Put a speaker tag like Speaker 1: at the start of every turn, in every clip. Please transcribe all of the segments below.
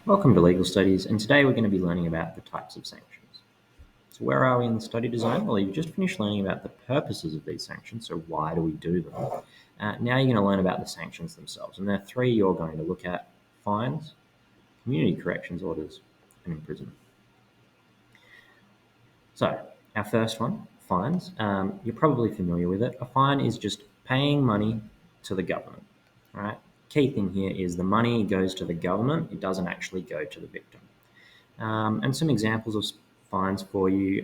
Speaker 1: Welcome to Legal Studies, and today we're going to be learning about the types of sanctions. So where are we in the study design? Well, you've just finished learning about the purposes of these sanctions, so why do we do them? Now you're going to learn about the sanctions themselves, and there are three you're going to look at: fines, community corrections orders, and imprisonment. So our first one, fines. You're probably familiar with it. A fine is just paying money to the government, right? Key thing here is the money goes to the government, it doesn't actually go to the victim. And some examples of fines for you.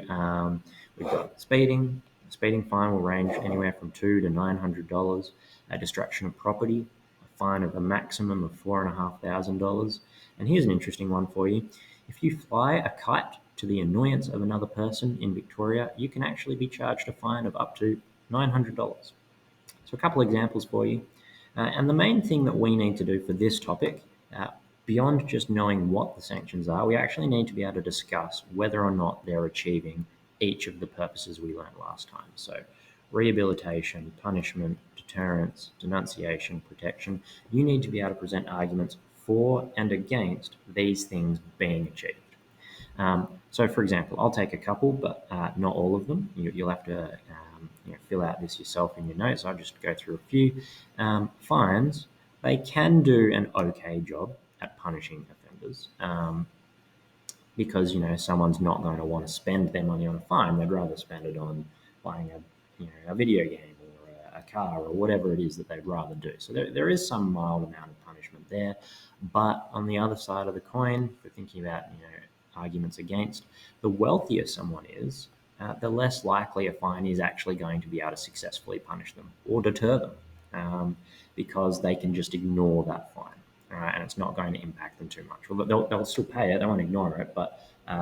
Speaker 1: We've got speeding. A speeding fine will range anywhere from $200 to $900. A destruction of property, a fine of a maximum of $4,500. And here's an interesting one for you. If you fly a kite to the annoyance of another person in Victoria, you can actually be charged a fine of up to $900. So a couple examples for you. And the main thing that we need to do for this topic, beyond just knowing what the sanctions are, we actually need to be able to discuss whether or not they're achieving each of the purposes we learned last time. So rehabilitation, punishment, deterrence, denunciation, protection. You need to be able to present arguments for and against these things being achieved. So, for example, I'll take a couple, but not all of them. You'll have to fill out this yourself in your notes. I'll just go through a few. Fines, they can do an okay job at punishing offenders because someone's not going to want to spend their money on a fine. They'd rather spend it on buying a video game or a car or whatever it is that they'd rather do. So there is some mild amount of punishment there. But on the other side of the coin, if we're thinking about arguments against, the wealthier someone is, the less likely a fine is actually going to be able to successfully punish them or deter them because they can just ignore that fine. And it's not going to impact them too much. Well, they'll still pay it, they won't ignore it, but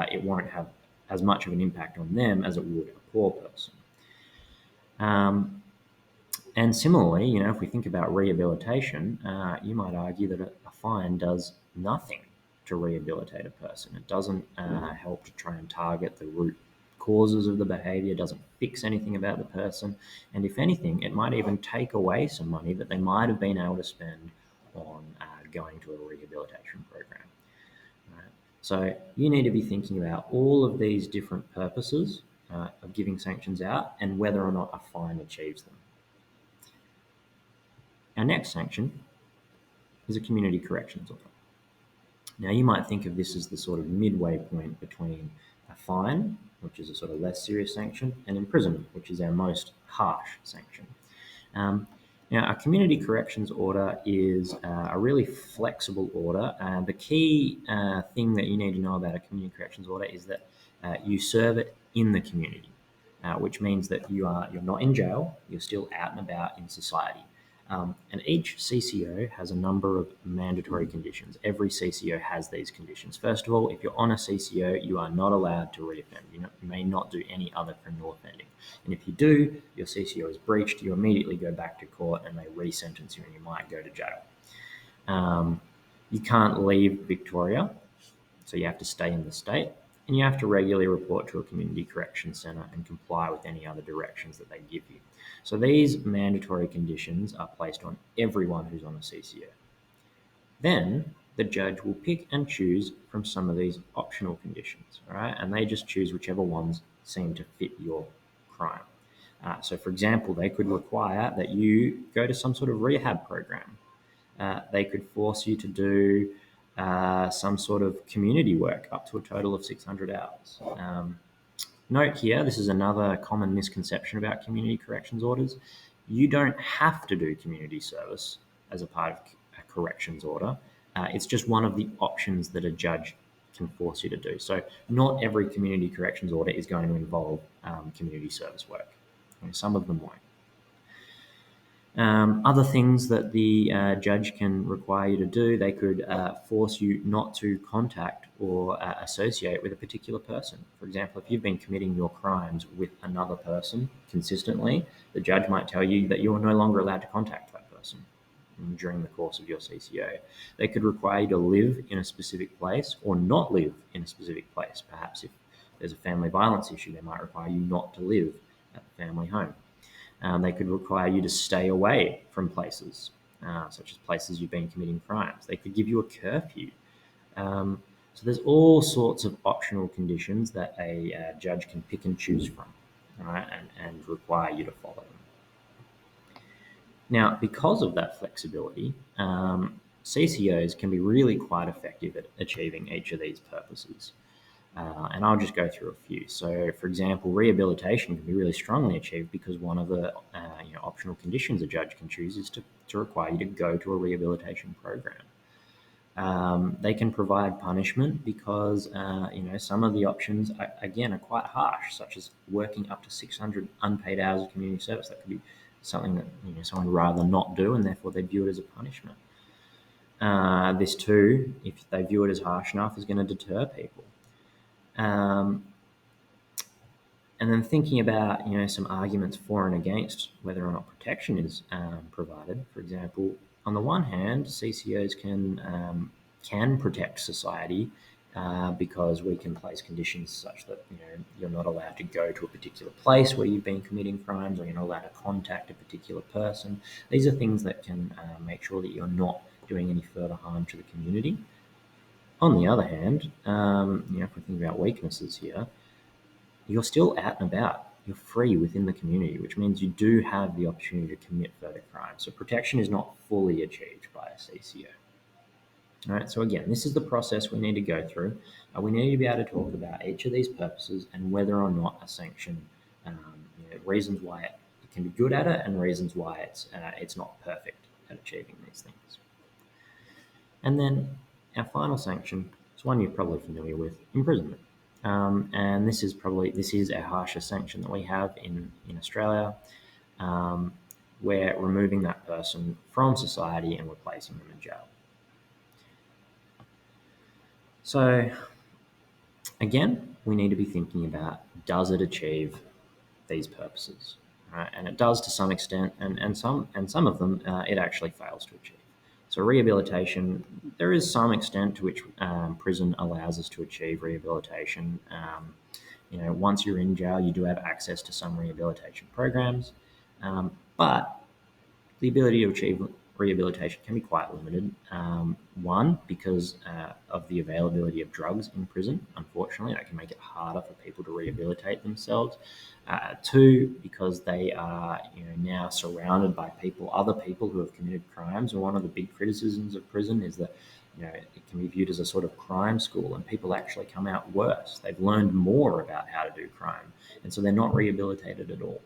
Speaker 1: it won't have as much of an impact on them as it would a poor person. And similarly, if we think about rehabilitation, you might argue that a fine does nothing to rehabilitate a person. It doesn't help to try and target the root causes of the behavior, doesn't fix anything about the person. And if anything, it might even take away some money that they might have been able to spend on going to a rehabilitation program. Right? So you need to be thinking about all of these different purposes of giving sanctions out and whether or not a fine achieves them. Our next sanction is a community corrections order. Now, you might think of this as the sort of midway point between a fine, which is a sort of less serious sanction, and imprisonment, which is our most harsh sanction. Now, a community corrections order is a really flexible order. The key thing that you need to know about a community corrections order is that you serve it in the community, which means that you're not in jail, you're still out and about in society. And each CCO has a number of mandatory conditions. Every CCO has these conditions. First of all, if you're on a CCO, you are not allowed to reoffend. You may not do any other criminal offending. And if you do, your CCO is breached, you immediately go back to court and they re-sentence you and you might go to jail. You can't leave Victoria, so you have to stay in the state. And you have to regularly report to a community correction centre and comply with any other directions that they give you. So these mandatory conditions are placed on everyone who's on a CCO. Then the judge will pick and choose from some of these optional conditions, all right? And they just choose whichever ones seem to fit your crime. So, for example, they could require that you go to some sort of rehab program. They could force you to do some sort of community work up to a total of 600 hours. Note here, this is another common misconception about community corrections orders. You don't have to do community service as a part of a corrections order. It's just one of the options that a judge can force you to do. So not every community corrections order is going to involve community service work. Some of them won't. Other things that the judge can require you to do, they could force you not to contact or associate with a particular person. For example, if you've been committing your crimes with another person consistently, the judge might tell you that you're no longer allowed to contact that person during the course of your CCO. They could require you to live in a specific place or not live in a specific place. Perhaps if there's a family violence issue, they might require you not to live at the family home. They could require you to stay away from places, such as places you've been committing crimes. They could give you a curfew. So there's all sorts of optional conditions that a judge can pick and choose from, right, and require you to follow them. Now, because of that flexibility, CCOs can be really quite effective at achieving each of these purposes. And I'll just go through a few. So, for example, rehabilitation can be really strongly achieved because one of the optional conditions a judge can choose is to require you to go to a rehabilitation program. They can provide punishment because some of the options again are quite harsh, such as working up to 600 unpaid hours of community service. That could be something that someone would rather not do, and therefore they view it as a punishment. This too, if they view it as harsh enough, is going to deter people. And then thinking about some arguments for and against whether or not protection is provided. For example, on the one hand, CCOs can protect society because we can place conditions such that you're not allowed to go to a particular place where you've been committing crimes, or you're not allowed to contact a particular person. These are things that can make sure that you're not doing any further harm to the community. On the other hand, if we think about weaknesses here, you're still out and about. You're free within the community, which means you do have the opportunity to commit further crimes. So protection is not fully achieved by a CCO. All right, so again, this is the process we need to go through. We need to be able to talk about each of these purposes and whether or not a sanction, reasons why it can be good at it, and reasons why it's not perfect at achieving these things. And then our final sanction is one you're probably familiar with: imprisonment. And this is our harshest sanction that we have in Australia. We're removing that person from society and replacing them in jail. So again, we need to be thinking about, does it achieve these purposes? Right? And it does to some extent, and some of them it actually fails to achieve. So rehabilitation, there is some extent to which prison allows us to achieve rehabilitation. Once you're in jail, you do have access to some rehabilitation programs, but the ability to achieve rehabilitation can be quite limited. One, because of the availability of drugs in prison. Unfortunately, that can make it harder for people to rehabilitate themselves. Two, because they are now surrounded by other people who have committed crimes. And one of the big criticisms of prison is that it can be viewed as a sort of crime school, and people actually come out worse. They've learned more about how to do crime, and so they're not rehabilitated at all.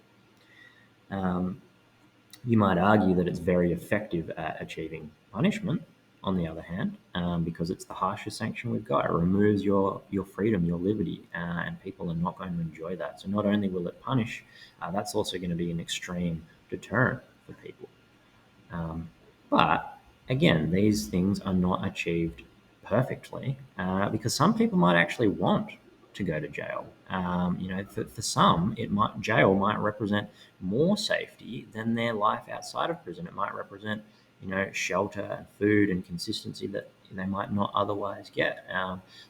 Speaker 1: You might argue that it's very effective at achieving punishment, on the other hand, because it's the harshest sanction we've got. It removes your freedom, your liberty, and people are not going to enjoy that. So not only will it punish, that's also going to be an extreme deterrent for people. But again, these things are not achieved perfectly because some people might actually want to go to jail. For some, jail might represent more safety than their life outside of prison. It might represent shelter and food and consistency that they might not otherwise get.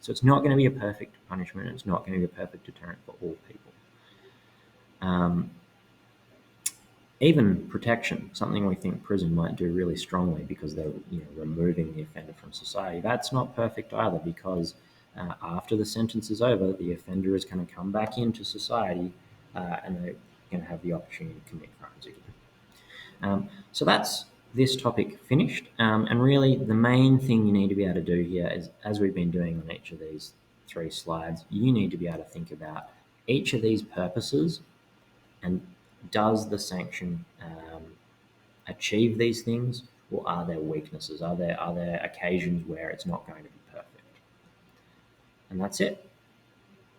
Speaker 1: So it's not going to be a perfect punishment. It's not going to be a perfect deterrent for all people. Even protection, something we think prison might do really strongly because they're removing the offender from society. That's not perfect either, because after the sentence is over, the offender is going to come back into society and they're going to have the opportunity to commit crimes again. So that's this topic finished. And really, the main thing you need to be able to do here is, as we've been doing on each of these 3 slides, you need to be able to think about each of these purposes and does the sanction achieve these things, or are there weaknesses? Are there occasions where it's not going to be perfect? And that's it.